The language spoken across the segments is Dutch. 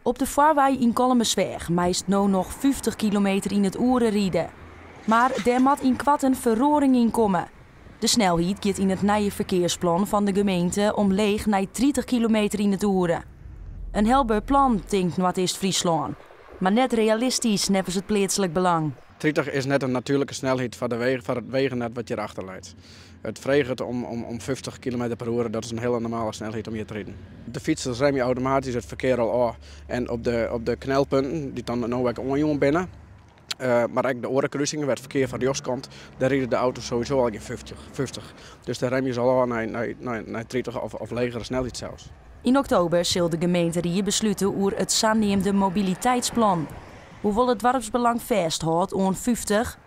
Op de Vaarwei in Kolmersweg meist nou nog 50 kilometer in het uur rijden. Maar er moet in kwatten verroring in komen. De snelheid gaat in het nieuwe verkeersplan van de gemeente omleeg naar 30 kilometer in het uur. Een helder plan, denkt Noord-Oost-Friesland. Maar net realistisch, nevens het plaatselijk belang. 30 is net een natuurlijke snelheid van het wegennet wat je erachter leidt. Het vreegt om 50 km per uur, dat is een hele normale snelheid om je te rijden. De fietsers rem je automatisch het verkeer al af. En op de knelpunten, die dan nou ook onjongen binnen. Maar ook de orenkruisingen, waar het verkeer van de Joskant, daar rijden de auto's sowieso al in 50. Dus daar rem je ze al naar 30 of legere snelheid zelfs. In oktober zal de gemeente hier besluiten over het zaaneemde mobiliteitsplan. Hoewel het dorpsbelang vasthoudt aan 50,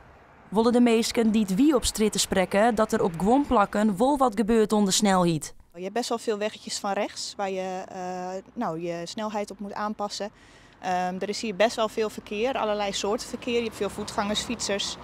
willen de meesten die het wie op stritten spreken dat er op gewoon plakken wel wat gebeurt onder snelheid. Je hebt best wel veel weggetjes van rechts waar je je snelheid op moet aanpassen. Er is hier best wel veel verkeer, allerlei soorten verkeer. Je hebt veel voetgangers, fietsers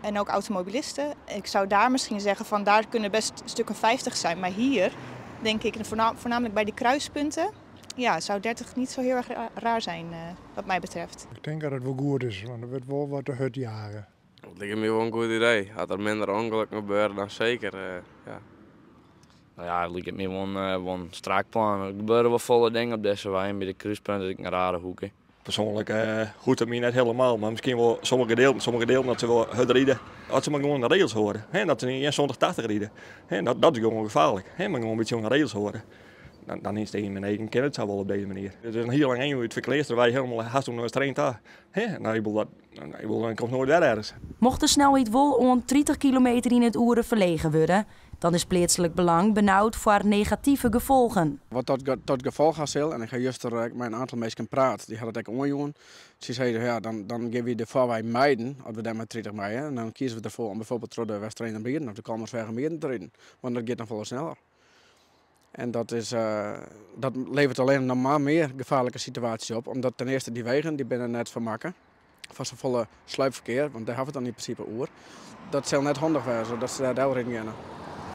en ook automobilisten. Ik zou daar misschien zeggen van daar kunnen best stukken 50 zijn, maar hier denk ik voornamelijk bij die kruispunten. Ja, zou 30 niet zo heel erg raar zijn wat mij betreft. Ik denk dat het wel goed is, want er wordt wel wat te hut jagen. Dat lijkt me wel een goed idee. Als er minder ongelukken gebeuren, dan zeker. Ja. Nou ja, het lijkt me wel een strak plan. Er gebeuren wel volle dingen op deze wijn, bij de kruispunten, een rare hoeken. Persoonlijk goed het me niet helemaal, maar misschien wel sommige delen dat ze wel hut rijden. Als ze maar gewoon de regels horen, dat ze niet 180 rijden. Dat is gewoon gevaarlijk, maar gewoon een beetje aan de regels horen. Dan is het in mijn eigen kennis het wel op deze manier. Het is een heel lang het verkleester waar je helemaal haast om naar de daar. Dan komt nooit weer ergens. Mocht de snelheid wel aan 30 kilometer in het uur verlegen worden, dan is plaatselijk belang benauwd voor negatieve gevolgen. Wat tot gevolg had, en ik ga juist met een aantal mensen praten, die hadden het ook onjongen. Ze zeiden, ja, dan geven we de Vaarwei mijden, als we daar met 30 mijden. En dan kiezen we ervoor om bijvoorbeeld door de West-Rijn Bieren of de Kolmersweg Bieren te rijden. Want dat gaat dan veel sneller. En dat levert alleen nog maar meer gevaarlijke situaties op. Omdat ten eerste die wegen, die binnen net vermakken. Van zo'n volle sluipverkeer, want daar hebben we het dan in principe over. Dat zal net handig zijn, zodat ze daar in gaan.